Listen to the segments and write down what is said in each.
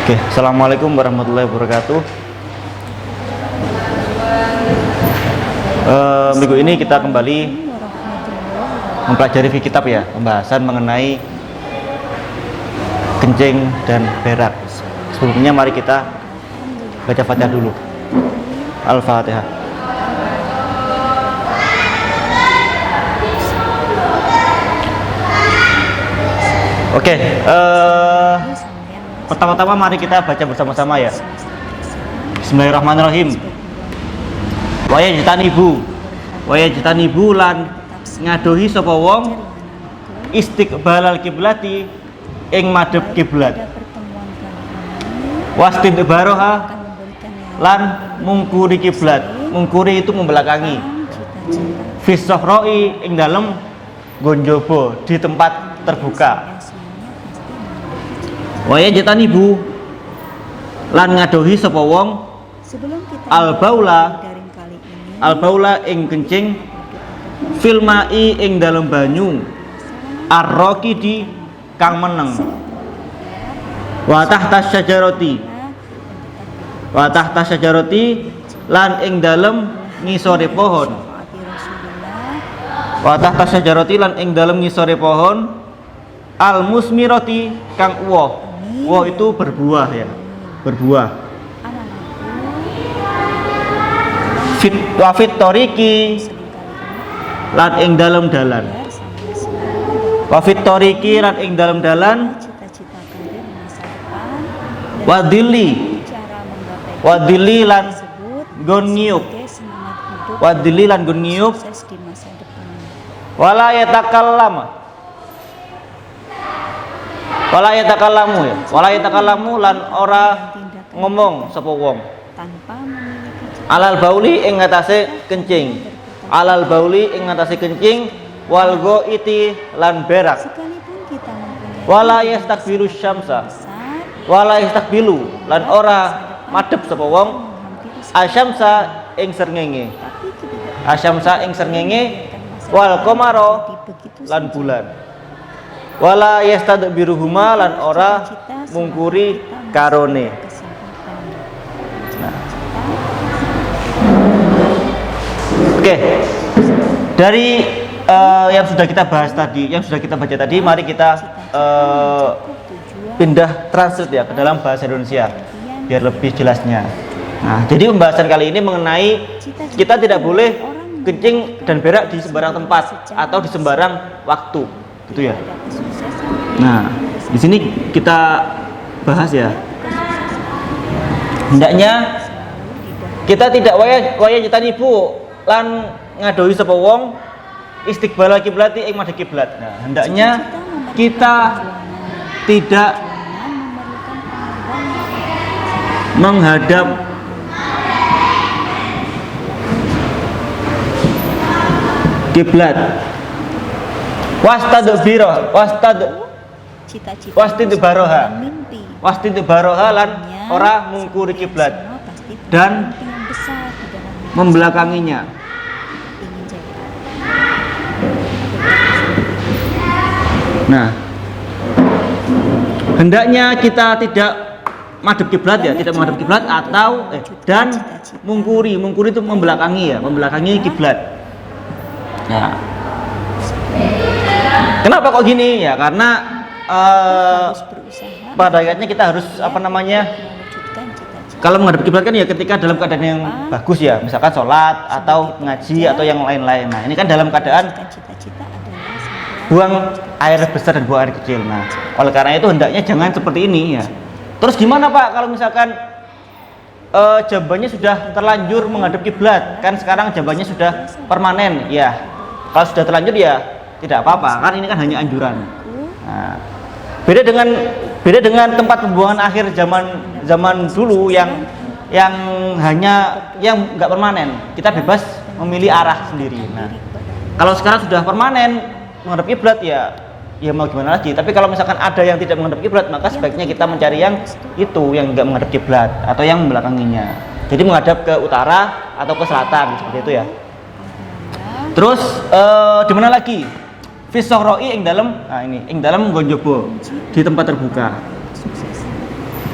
Oke, assalamualaikum warahmatullahi wabarakatuh. Minggu ini kita kembali mempelajari kitab ya, pembahasan mengenai kencing dan berak. Sebelumnya mari kita baca Fatihah dulu. Al-Fatihah. Oke, pertama-tama mari kita baca bersama-sama ya. Bismillahirrahmanirrahim. Wa yajtanibu lan ngadohi sapa wong istiqbalal kiblati ing madhep kiblat. Wastidbaroha lan mungkuri kiblat. Mungkuri itu membelakangi. Fissohroi ing dalem gonjobo di tempat terbuka. Wa yajtanibu lan ngadohi sapa wong al-baula ing kencing filmai ing dalem banyu ar-raqidi kang meneng wa tahta syajarati lan ing dalem ngisore pohon wa tahta syajarati lan ing dalem ngisore pohon al-musmirati kang uwoh itu berbuah ya, berbuah. Wafit toriki lan ing dalem dalan. Wafit toriki lan ing dalem dalan. Wadili lan gon ngiyup. Wadili lan gon ngiyup. Wala yatakallamu ya. Wala yatakallamu lan ora ngomong sapa wong. Alal bauli ing ngatasé kencing. Alal bauli ing ngatasé kencing wal ghaiti lan berak. Wala yastakbilu syamsa. Wala yastakbilu lan ora madhep sapa wong asyamsa ing srengenge. Asyamsa ing srengenge wal qamara lan bulan. Wala yastadbiruhuma lan ora mungkuri karone. Nah. Oke. Dari yang sudah kita bahas tadi, yang sudah kita baca tadi, mari kita pindah translate ya ke dalam bahasa Indonesia biar lebih jelasnya. Nah, jadi pembahasan kali ini mengenai kita tidak boleh kencing dan berak di sembarang tempat atau di sembarang waktu, gitu ya. Nah, di sini kita bahas ya. Hendaknya kita tidak waya jitanibu lan ngadohi sapa wong istiqbalal kiblati ing madhep kiblat. Nah, hendaknya kita tidak menghadap kiblat. Wastidbaroha lan ora mungkuri kiblat dan membelakanginya. Nah, hendaknya kita tidak madhep kiblat ya, tidak menghadap kiblat atau dan mungkuri itu membelakangi ya, membelakangi kiblat. Nah, kenapa kok gini ya? Karena pada akhirnya kita harus kalau menghadap kiblat kan ya ketika dalam keadaan yang bagus ya, misalkan sholat atau ngaji atau yang lain-lain. Nah, ini kan dalam keadaan buang air besar dan buang air kecil. Nah, oleh karena itu hendaknya jangan seperti ini ya. Terus gimana Pak kalau misalkan jambannya sudah terlanjur menghadap kiblat? Kan sekarang jambannya sudah permanen ya. Kalau sudah terlanjur ya tidak apa-apa, kan ini kan hanya anjuran. Nah, beda dengan tempat pembuangan akhir zaman dulu yang nggak permanen. Kita bebas memilih arah sendiri. Nah, kalau sekarang sudah permanen menghadap kiblat ya mau gimana lagi. Tapi kalau misalkan ada yang tidak menghadap kiblat, maka sebaiknya kita mencari yang itu yang nggak menghadap kiblat atau yang membelakanginya. Jadi menghadap ke utara atau ke selatan seperti itu ya. Terus di mana lagi? Fissohroi ing dalam, nah ini ing dalam gonjobo di tempat terbuka.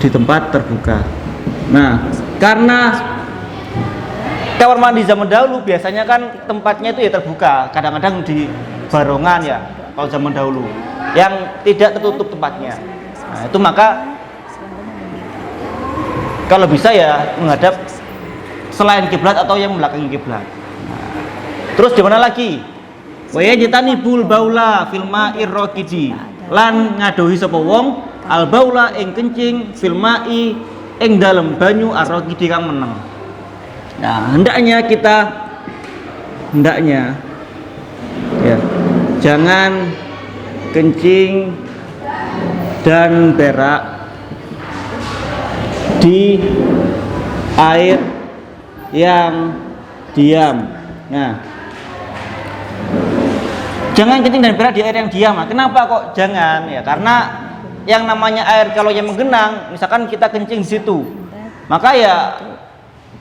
di tempat terbuka. Nah, karena kamar mandi zaman dahulu biasanya kan tempatnya itu ya terbuka, kadang-kadang di barongan ya kalau zaman dahulu yang tidak tertutup tempatnya. Nah, itu maka kalau bisa ya menghadap selain kiblat atau yang membelakangi kiblat. Nah, terus di mana lagi? Wa yajtanibul baula fil ma'ir raqidi, lan ngadohi sapa wong al baula ing kencing fil ma'i ing dalem banyu ar-raqidi kang meneng. Nah, hendaknya ya jangan kencing dan berak di air yang diam. Nah, jangan kencing dan berak di air yang diam. Nah, kenapa kok jangan? Ya karena yang namanya air kalau yang menggenang, misalkan kita kencing di situ, maka ya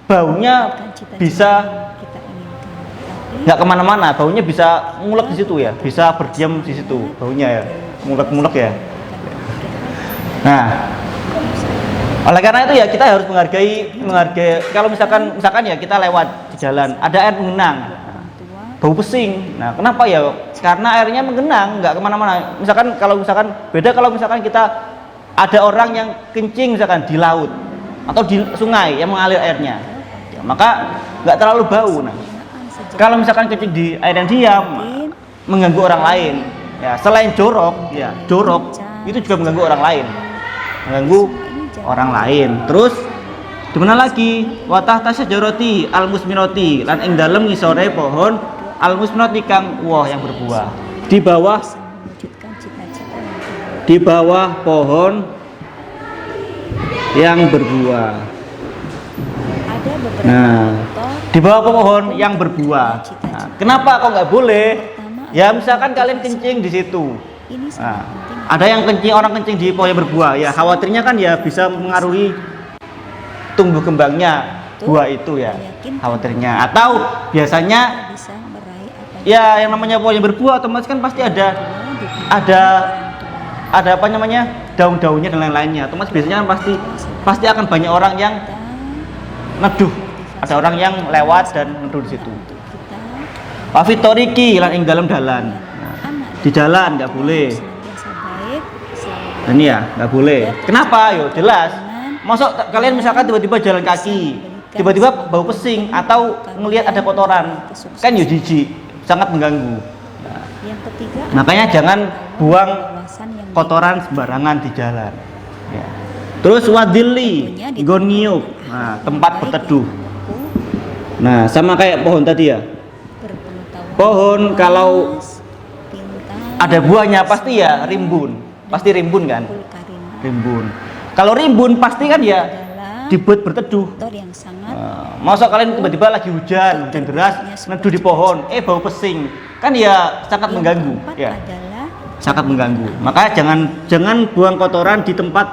baunya bisa nggak kemana-mana, baunya bisa ngulek di situ ya, bisa berdiam di situ baunya ya, ngulek-ngulek ya. Nah, oleh karena itu ya kita harus menghargai kalau misalkan ya kita lewat di jalan ada air mengenang, bau pesing. Nah, kenapa ya? Karena airnya menggenang, nggak kemana-mana. Misalkan beda kalau misalkan kita ada orang yang kencing misalkan di laut atau di sungai yang mengalir airnya, ya, maka nggak terlalu bau. Nah, kalau misalkan kencing di air yang diam mengganggu orang lain, ya selain jorok itu juga mengganggu orang lain. Terus di mana lagi? Wa tahta syajarati al-musmirati, lan ing dalem ngisore pohon al-musmirati kang woh yang berbuah. Di bawah pohon yang berbuah. Nah, di bawah pohon yang berbuah. Nah, kenapa kok nggak boleh? Ya misalkan kalian kencing di situ. Nah, ada yang orang kencing di pohon yang berbuah, ya khawatirnya kan ya bisa mengaruhi tumbuh kembangnya buah itu ya, khawatirnya. Atau biasanya ya yang namanya pohon yang berbuah otomatis kan pasti ada apa namanya daun-daunnya dan lain-lainnya. Otomatis biasanya kan pasti akan banyak orang yang neduh, ada orang yang lewat dan neduh di situ. Wa fitoriki lan ing dalam dalan. Di jalan nggak boleh. Ini ya nggak boleh. Kenapa? Yo jelas. Masuk kalian misalkan tiba-tiba jalan kaki, tiba-tiba bau pesing atau ngelihat ada kotoran, kan yo jijik, sangat mengganggu. Nah, makanya jangan buang kotoran sembarangan di jalan. Ya. Terus wadili, goniuk, nah tempat berteduh. Nah sama kayak pohon tadi ya. Pohon kalau ada buahnya pasti ya rimbun kan, rimbun. Kalau rimbun pasti kan ya dibuat berteduh. Masa kalian tiba-tiba lagi hujan deras neduh di pohon, bau pesing, kan ya sangat mengganggu, ya sangat mengganggu. Maka jangan buang kotoran di tempat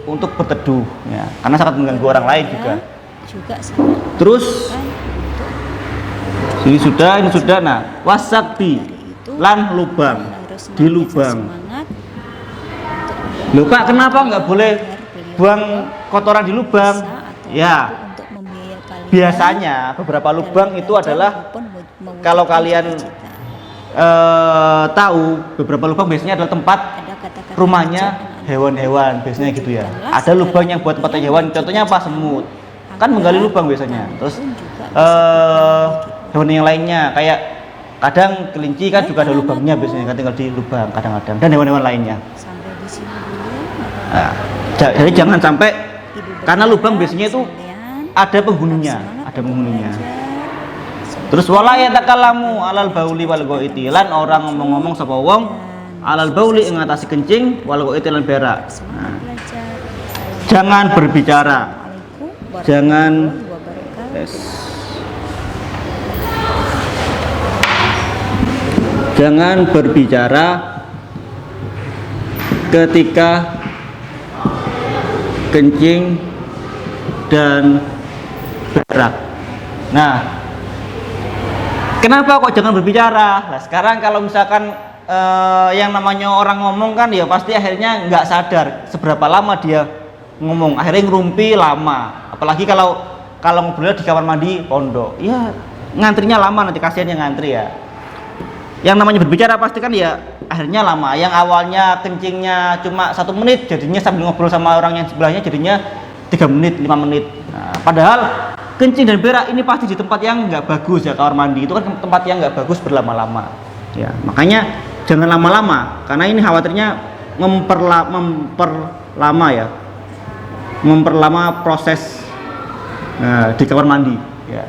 untuk berteduh, ya karena sangat mengganggu orang lain juga. Terus ini sudah. Nah, wasakbi lan lubang, di lubang. Loh Pak, kenapa nggak boleh buang kotoran di lubang? Ya, biasanya beberapa lubang itu adalah kalau kalian tahu, beberapa lubang biasanya adalah tempat rumahnya hewan-hewan, biasanya gitu ya. Ada lubang yang buat tempat hewan, contohnya apa? Semut, kan menggali lubang biasanya. Terus hewan yang lainnya kayak kadang kelinci kan juga ada lubangnya biasanya, kan tinggal di lubang kadang-kadang, dan hewan-hewan lainnya. Nah, jadi jangan sampai, karena lubang biasanya itu ada penghuninya. Terus wala yatakalamu alal bauli wal ghaiti, lan orang ngomong-ngomong sapa wong alal bauli ing ngatasi kencing wal ghaiti lan berak. Nah, jangan berbicara. Jangan berbicara ketika kencing dan berak. Nah, kenapa kok jangan berbicara? Nah, sekarang kalau misalkan yang namanya orang ngomong kan ya pasti akhirnya nggak sadar seberapa lama dia ngomong, akhirnya ngerumpi lama. Apalagi kalau ngobrolnya di kamar mandi pondok, ya ngantrinya lama, nanti kasihan yang ngantri ya. Yang namanya berbicara pasti kan ya akhirnya lama. Yang awalnya kencingnya cuma 1 menit, jadinya sambil ngobrol sama orang yang sebelahnya jadinya 3 menit, 5 menit. Nah, padahal kencing dan berak ini pasti di tempat yang nggak bagus ya, kamar mandi itu kan tempat yang nggak bagus berlama-lama. Ya, makanya jangan lama-lama, karena ini khawatirnya memperlama proses di kamar mandi. Ya.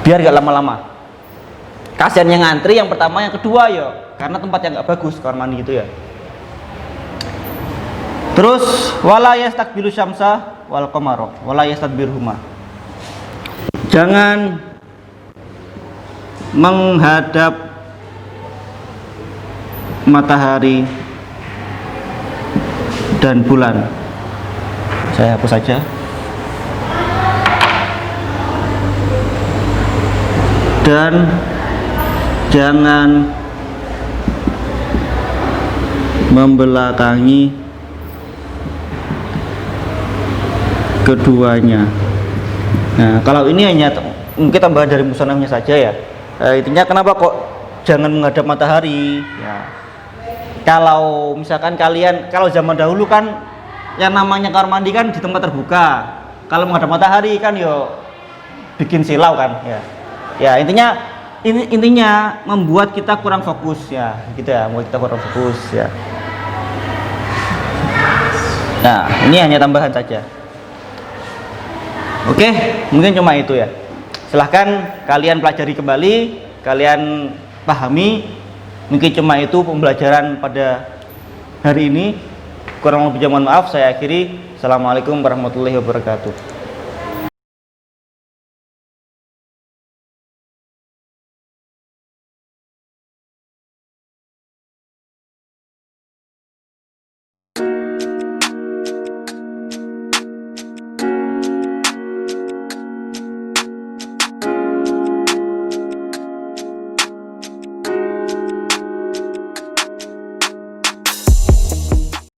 Biar nggak lama-lama. Kasihan yang ngantri yang pertama, yang kedua ya, karena tempat yang nggak bagus kamar mandi itu ya. Terus wala yastakbilu syamsa wal qamara wala yastadbirhuma. Jangan menghadap matahari dan bulan. Saya hapus saja. Dan jangan membelakangi keduanya. Nah, kalau ini hanya mungkin tambahan dari musannafnya saja ya. Intinya kenapa kok jangan menghadap matahari? Ya. Kalau misalkan kalian, kalau zaman dahulu kan yang namanya kamar mandi kan di tempat terbuka. Kalau menghadap matahari kan yo bikin silau kan ya. Ya, intinya membuat kita kurang fokus ya, gitu ya, membuat kita kurang fokus ya. Nah, ini hanya tambahan saja. Oke, mungkin cuma itu ya. Silahkan kalian pelajari kembali, kalian pahami. Mungkin cuma itu pembelajaran pada hari ini. Kurang lebih mohon maaf, saya akhiri. Assalamualaikum warahmatullahi wabarakatuh.